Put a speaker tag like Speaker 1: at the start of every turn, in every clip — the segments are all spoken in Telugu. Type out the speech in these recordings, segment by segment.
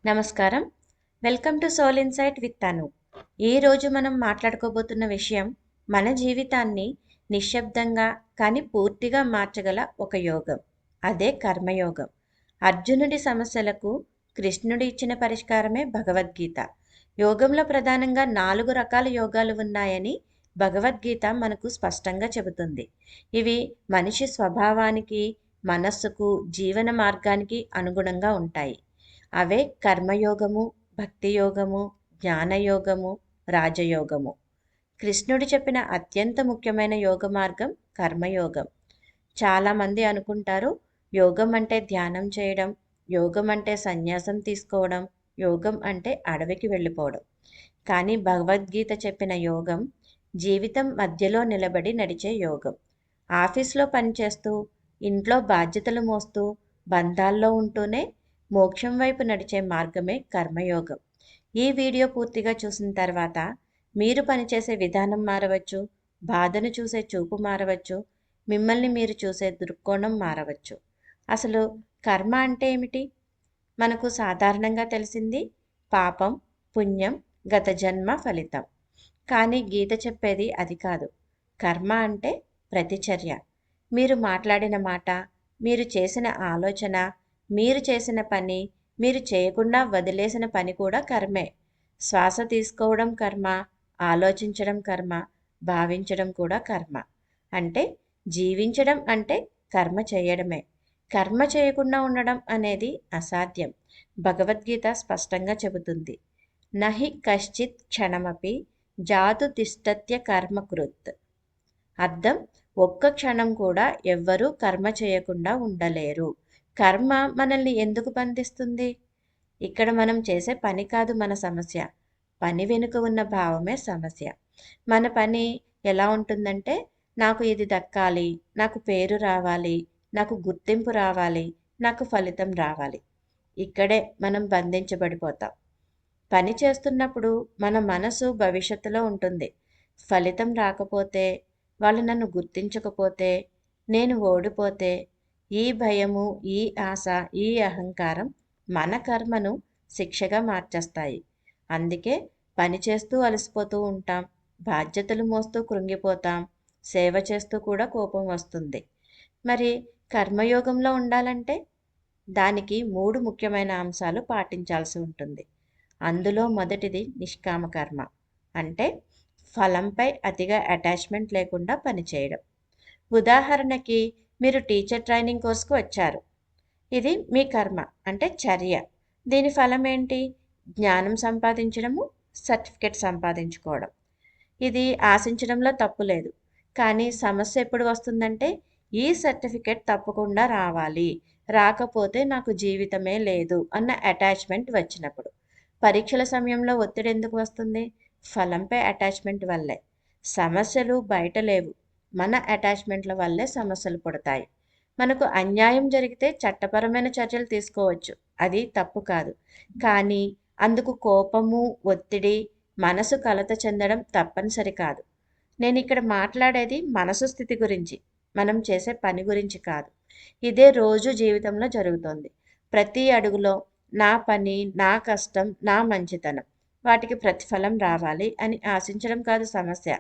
Speaker 1: నమస్కారం. Welcome to Soul Insight with Tanu. ఈరోజు మనం మాట్లాడుకోబోతున్న విషయం మన జీవితాన్ని నిశ్శబ్దంగా కానీ పూర్తిగా మార్చగల ఒక యోగం. అదే కర్మయోగం. అర్జునుడి సమస్యలకు కృష్ణుడు ఇచ్చిన పరిష్కారమే భగవద్గీత. యోగంలో ప్రధానంగా 4 రకాల యోగాలు ఉన్నాయని భగవద్గీత మనకు స్పష్టంగా చెబుతుంది. ఇవి మనిషి స్వభావానికి, మనస్సుకు, జీవన మార్గానికి అనుగుణంగా ఉంటాయి. అవే కర్మయోగము, భక్తి యోగము, జ్ఞానయోగము, రాజయోగము. కృష్ణుడు చెప్పిన అత్యంత ముఖ్యమైన యోగ మార్గం కర్మయోగం. చాలామంది అనుకుంటారు యోగం అంటే ధ్యానం చేయడం, యోగం అంటే సన్యాసం తీసుకోవడం, యోగం అంటే అడవికి వెళ్ళిపోవడం. కానీ భగవద్గీత చెప్పిన యోగం జీవితం మధ్యలో నిలబడి నడిచే యోగం. ఆఫీస్లో పనిచేస్తూ, ఇంట్లో బాధ్యతలు మోస్తూ, బంధాల్లో ఉంటూనే మోక్షం వైపు నడిచే మార్గమే కర్మయోగం. ఈ వీడియో పూర్తిగా చూసిన తర్వాత మీరు పనిచేసే విధానం మారవచ్చు, బాధను చూసే చూపు మారవచ్చు, మిమ్మల్ని మీరు చూసే దృక్కోణం మారవచ్చు. అసలు కర్మ అంటే ఏమిటి? మనకు సాధారణంగా తెలిసింది పాపం, పుణ్యం, గత జన్మ ఫలితం. కానీ గీత చెప్పేది అది కాదు. కర్మ అంటే ప్రతిచర్య. మీరు మాట్లాడిన మాట, మీరు చేసిన ఆలోచన, మీరు చేసిన పని, మీరు చేయకుండా వదిలేసిన పని కూడా కర్మే. శ్వాస తీసుకోవడం కర్మ, ఆలోచించడం కర్మ, భావించడం కూడా కర్మ. అంటే జీవించడం అంటే కర్మ చేయడమే. కర్మ చేయకుండా ఉండడం అనేది అసాధ్యం. భగవద్గీత స్పష్టంగా చెబుతుంది. నహి కశ్చిత్ క్షణమపి జాతు తిష్టత్య కర్మకృత్. అర్థం, ఒక్క క్షణం కూడా ఎవ్వరూ కర్మ చేయకుండా ఉండలేరు. కర్మ మనల్ని ఎందుకు బంధిస్తుంది? ఇక్కడ మనం చేసే పని కాదు మన సమస్య. పని వెనుక ఉన్న భావమే సమస్య. మన పని ఎలా ఉంటుందంటే, నాకు ఇది దక్కాలి, నాకు పేరు రావాలి, నాకు గుర్తింపు రావాలి, నాకు ఫలితం రావాలి. ఇక్కడే మనం బంధించబడిపోతాం. పని చేస్తున్నప్పుడు మన మనసు భవిష్యత్తులో ఉంటుంది. ఫలితం రాకపోతే, వాళ్ళు నన్ను గుర్తించకపోతే, నేను ఓడిపోతే, ఈ భయము, ఈ ఆశ, ఈ అహంకారం మన కర్మను శిక్షగా మార్చేస్తాయి. అందుకే పని చేస్తూ అలసిపోతూ ఉంటాం, బాధ్యతలు మోస్తూ కృంగిపోతాం, సేవ చేస్తూ కూడా కోపం వస్తుంది. మరి కర్మయోగంలో ఉండాలంటే దానికి 3 ముఖ్యమైన అంశాలు పాటించాల్సి ఉంటుంది. అందులో మొదటిది నిష్కామ కర్మ. అంటే ఫలంపై అతిగా అటాచ్మెంట్ లేకుండా పనిచేయడం. ఉదాహరణకి మీరు టీచర్ ట్రైనింగ్ కోర్సుకు వచ్చారు. ఇది మీ కర్మ, అంటే చర్య. దీని ఫలం ఏంటి? జ్ఞానం సంపాదించడము, సర్టిఫికెట్ సంపాదించుకోవడం. ఇది ఆశించడంలో తప్పు లేదు. కానీ సమస్య ఎప్పుడు వస్తుందంటే, ఈ సర్టిఫికెట్ తప్పకుండా రావాలి, రాకపోతే నాకు జీవితమే లేదు అన్న అటాచ్మెంట్ వచ్చినప్పుడు. పరీక్షల సమయంలో ఒత్తిడి ఎందుకు వస్తుంది? ఫలంపై అటాచ్మెంట్ వల్లే. సమస్యలు బయట లేవు, మన అటాచ్మెంట్ల వల్లే సమస్యలు పుడతాయి. మనకు అన్యాయం జరిగితే చట్టపరమైన చర్యలు తీసుకోవచ్చు, అది తప్పు కాదు. కానీ అందుకు కోపము, ఒత్తిడి, మనసు కలత చెందడం తప్పనిసరి కాదు. నేను ఇక్కడ మాట్లాడేది మనసు స్థితి గురించి, మనం చేసే పని గురించి కాదు. ఇదే రోజు జీవితంలో జరుగుతోంది. ప్రతి అడుగులో నా పని, నా కష్టం, నా మంచితనం, వాటికి ప్రతిఫలం రావాలి అని ఆశించడం కాదు సమస్య.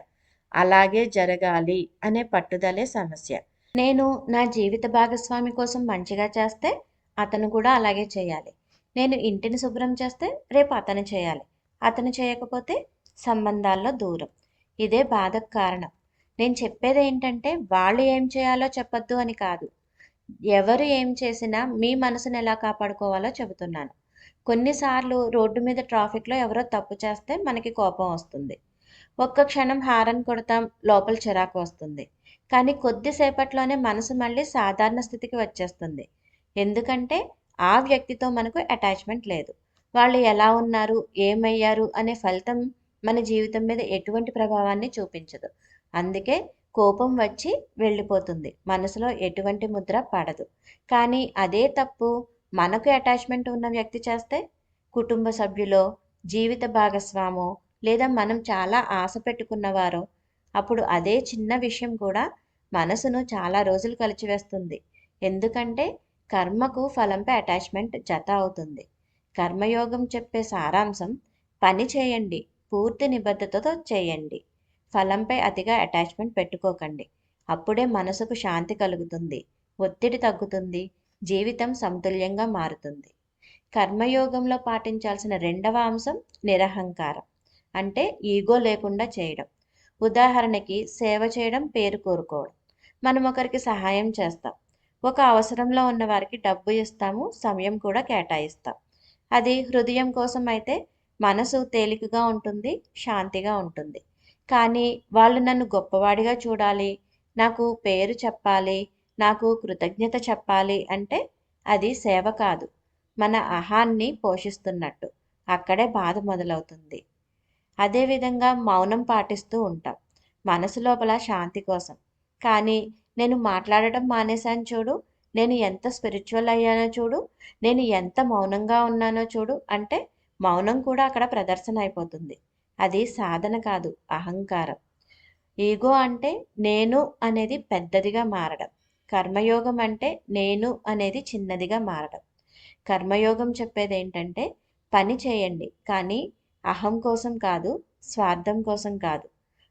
Speaker 1: అలాగే జరగాలి అనే పట్టుదలే సమస్య. నేను నా జీవిత భాగస్వామి కోసం మంచిగా చేస్తే అతను కూడా అలాగే చేయాలి. నేను ఇంటిని శుభ్రం చేస్తే రేపు అతను చేయాలి. అతను చేయకపోతే సంబంధాల్లో దూరం. ఇదే బాధకు కారణం. నేను చెప్పేది ఏంటంటే, వాళ్ళు ఏం చేయాలో చెప్పొద్దు అని కాదు. ఎవరు ఏం చేసినా మీ మనసును ఎలా కాపాడుకోవాలో చెబుతున్నాను. కొన్నిసార్లు రోడ్డు మీద ట్రాఫిక్లో ఎవరో తప్పు చేస్తే మనకి కోపం వస్తుంది. ఒక్క క్షణం హారన్ కొడతాం, లోపల చిరాకు వస్తుంది. కానీ కొద్దిసేపట్లోనే మనసు మళ్ళీ సాధారణ స్థితికి వచ్చేస్తుంది. ఎందుకంటే ఆ వ్యక్తితో మనకు అటాచ్మెంట్ లేదు. వాళ్ళు ఎలా ఉన్నారు, ఏమయ్యారు అనే ఫలితం మన జీవితం మీద ఎటువంటి ప్రభావాన్ని చూపించదు. అందుకే కోపం వచ్చి వెళ్ళిపోతుంది, మనసులో ఎటువంటి ముద్ర పడదు. కానీ అదే తప్పు మనకు అటాచ్మెంట్ ఉన్న వ్యక్తి చేస్తే, కుటుంబ సభ్యులో, జీవిత భాగస్వామో, లేదా మనం చాలా ఆశ పెట్టుకున్నవారో, అప్పుడు అదే చిన్న విషయం కూడా మనసును చాలా రోజులు కలిచివేస్తుంది. ఎందుకంటే కర్మకు ఫలంపై అటాచ్మెంట్ జత అవుతుంది. కర్మయోగం చెప్పే సారాంశం: పని చేయండి, పూర్తి నిబద్ధతతో చేయండి. ఫలంపై అతిగా అటాచ్మెంట్ పెట్టుకోకండి. అప్పుడే మనసుకు శాంతి కలుగుతుంది, ఒత్తిడి తగ్గుతుంది, జీవితం సమతుల్యంగా మారుతుంది. కర్మయోగంలో పాటించాల్సిన రెండవ అంశం నిరహంకారం, అంటే ఈగో లేకుండా చేయడం. ఉదాహరణకి సేవ చేయడం, పేరు కోరుకోవడం. మనం ఒకరికి సహాయం చేస్తాం, ఒక అవసరంలో ఉన్న వారికి డబ్బు ఇస్తాము, సమయం కూడా కేటాయిస్తాం. అది హృదయం కోసం అయితే మనసు తేలికగా ఉంటుంది, శాంతిగా ఉంటుంది. కానీ వాళ్ళు నన్ను గొప్పవాడిగా చూడాలి, నాకు పేరు చెప్పాలి, నాకు కృతజ్ఞత చెప్పాలి అంటే అది సేవ కాదు, మన అహాన్ని పోషిస్తున్నట్టు. అక్కడే బాధ మొదలవుతుంది. అదేవిధంగా మౌనం పాటిస్తూ ఉంటాం, మనసు లోపల శాంతి కోసం. కానీ నేను మాట్లాడటం మానేశాను చూడు, నేను ఎంత స్పిరిచువల్ అయ్యానో చూడు, నేను ఎంత మౌనంగా ఉన్నానో చూడు అంటే మౌనం కూడా అక్కడ ప్రదర్శన అయిపోతుంది. అది సాధన కాదు, అహంకారం. ఈగో అంటే నేను అనేది పెద్దదిగా మారడం. కర్మయోగం అంటే నేను అనేది చిన్నదిగా మారడం. కర్మయోగం చెప్పేది ఏంటంటే పని చేయండి, కానీ అహం కోసం కాదు, స్వార్థం కోసం కాదు.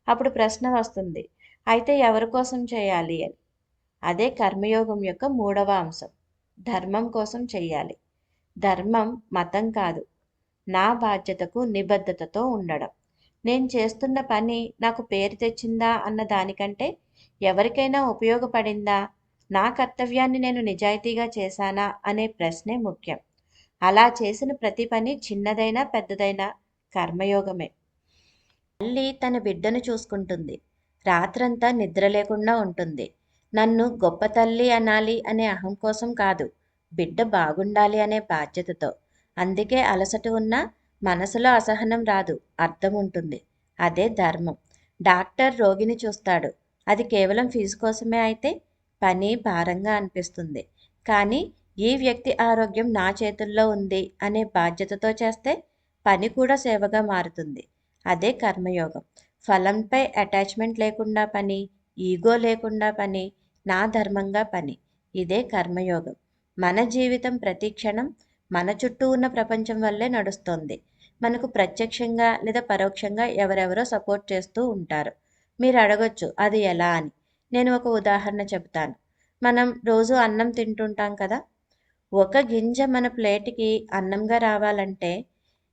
Speaker 1: అప్పుడు ప్రశ్న వస్తుంది, అయితే ఎవరి కోసం చేయాలి అని. అదే కర్మయోగం యొక్క మూడవ అంశం: ధర్మం కోసం చెయ్యాలి. ధర్మం మతం కాదు, నా బాధ్యతకు నిబద్ధతతో ఉండడం. నేను చేస్తున్న పని నాకు పేరు తెచ్చిందా అన్న దానికంటే ఎవరికైనా ఉపయోగపడిందా, నా కర్తవ్యాన్ని నేను నిజాయితీగా చేశానా అనే ప్రశ్నే ముఖ్యం. అలా చేసిన ప్రతి పని చిన్నదైనా పెద్దదైనా కర్మయోగమే. తల్లి తన బిడ్డను చూసుకుంటుంది, రాత్రంతా నిద్ర లేకుండా ఉంటుంది. నన్ను గొప్ప తల్లి అనాలి అనే అహం కోసం కాదు, బిడ్డ బాగుండాలి అనే బాధ్యతతో. అందుకే అలసట ఉన్నా మనసులో అసహనం రాదు, అర్థం ఉంటుంది. అదే ధర్మం. డాక్టర్ రోగిని చూస్తాడు, అది కేవలం ఫీజు కోసమే అయితే పని భారంగా అనిపిస్తుంది. కానీ ఈ వ్యక్తి ఆరోగ్యం నా చేతుల్లో ఉంది అనే బాధ్యతతో చేస్తే పని కూడా సేవగా మారుతుంది. అదే కర్మయోగం. ఫలంపై అటాచ్మెంట్ లేకుండా పని, ఈగో లేకుండా పని, నా ధర్మంగా పని. ఇదే కర్మయోగం. మన జీవితం ప్రతి క్షణం మన చుట్టూ ఉన్న ప్రపంచం వల్లే నడుస్తోంది. మనకు ప్రత్యక్షంగా లేదా పరోక్షంగా ఎవరెవరో సపోర్ట్ చేస్తూ ఉంటారు. మీరు అడగొచ్చు అది ఎలా అని. నేను ఒక ఉదాహరణ చెబుతాను. మనం రోజు అన్నం తింటుంటాం కదా. ఒక గింజ మన ప్లేట్కి అన్నంగా రావాలంటే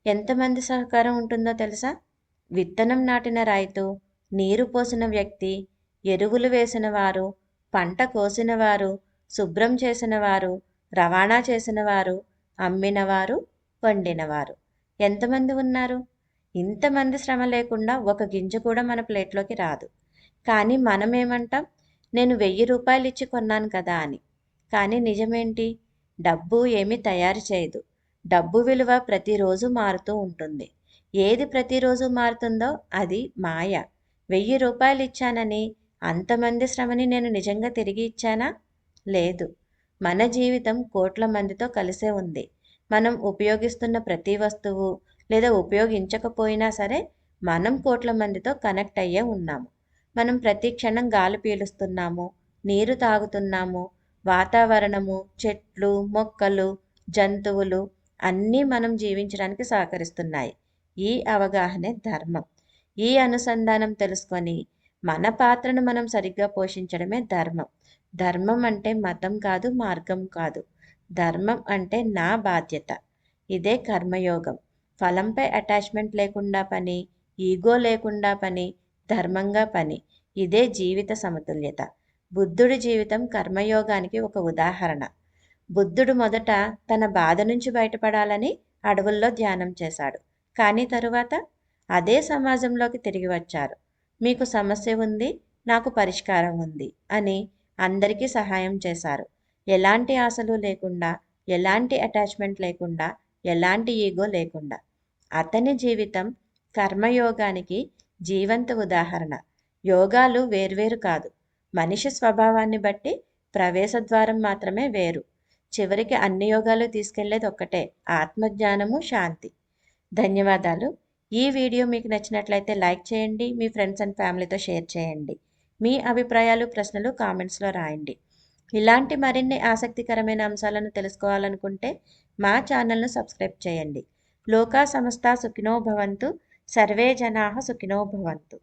Speaker 1: ఎంతమంది సహకారం ఉంటుందో తెలుసా? విత్తనం నాటిన రైతు, నీరు పోసిన వ్యక్తి, ఎరువులు వేసిన వారు, పంట కోసిన వారు, శుభ్రం చేసిన వారు, రవాణా చేసిన వారు, అమ్మినవారు, వండినవారు. ఎంతమంది ఉన్నారు? ఇంతమంది శ్రమ లేకుండా ఒక గింజ కూడా మన ప్లేట్లోకి రాదు. కానీ మనం ఏమంటాం? నేను 1000 రూపాయలు ఇచ్చి కొన్నాను కదా అని. కానీ నిజమేంటి? డబ్బు ఏమీ తయారు చేయదు. డబ్బు విలువ ప్రతిరోజు మారుతూ ఉంటుంది. ఏది ప్రతిరోజు మారుతుందో అది మాయ. 1000 రూపాయలు ఇచ్చానని అంతమంది శ్రమని నేను నిజంగా తిరిగి ఇచ్చానా? లేదు. మన జీవితం కోట్ల మందితో కలిసే ఉంది. మనం ఉపయోగిస్తున్న ప్రతి వస్తువు లేదా ఉపయోగించకపోయినా సరే మనం కోట్ల మందితో కనెక్ట్ అయ్యే ఉన్నాము. మనం ప్రతి క్షణం గాలి పీలుస్తున్నాము, నీరు తాగుతున్నాము, వాతావరణము, చెట్లు, మొక్కలు, జంతువులు అన్నీ మనం జీవించడానికి సహకరిస్తున్నాయి. ఈ అవగాహనే ధర్మం. ఈ అనుసంధానం తెలుసుకొని మన పాత్రను మనం సరిగ్గా పోషించడమే ధర్మం. ధర్మం అంటే మతం కాదు, మార్గం కాదు. ధర్మం అంటే నా బాధ్యత. ఇదే కర్మయోగం. ఫలంపై అటాచ్మెంట్ లేకుండా పని, ఈగో లేకుండా పని, ధర్మంగా పని. ఇదే జీవిత సమతుల్యత. బుద్ధుడి జీవితం కర్మయోగానికి ఒక ఉదాహరణ. బుద్ధుడు మొదట తన బాధ నుంచి బయటపడాలని అడవుల్లో ధ్యానం చేశాడు. కానీ తరువాత అదే సమాజంలోకి తిరిగి వచ్చారు. మీకు సమస్య ఉంది, నాకు పరిష్కారం ఉంది అని అందరికీ సహాయం చేశారు. ఎలాంటి ఆశలు లేకుండా, ఎలాంటి అటాచ్మెంట్ లేకుండా, ఎలాంటి ఈగో లేకుండా. అతని జీవితం కర్మయోగానికి జీవంత ఉదాహరణ. యోగాలు వేర్వేరు కాదు, మనిషి స్వభావాన్ని బట్టి ప్రవేశద్వారం మాత్రమే వేరు. చివరికి అన్ని యోగాలు తీసుకెళ్లేది ఒక్కటే: ఆత్మజ్ఞానము, శాంతి. ధన్యవాదాలు. ఈ వీడియో మీకు నచ్చినట్లయితే లైక్ చేయండి, మీ ఫ్రెండ్స్ అండ్ ఫ్యామిలీతో షేర్ చేయండి. మీ అభిప్రాయాలు, ప్రశ్నలు కామెంట్స్లో రాయండి. ఇలాంటి మరిన్ని ఆసక్తికరమైన అంశాలను తెలుసుకోవాలనుకుంటే మా ఛానల్ను సబ్స్క్రైబ్ చేయండి. లోకా సమస్త సుఖినో భవంతు, సర్వే జనాః సుఖినో భవంతు.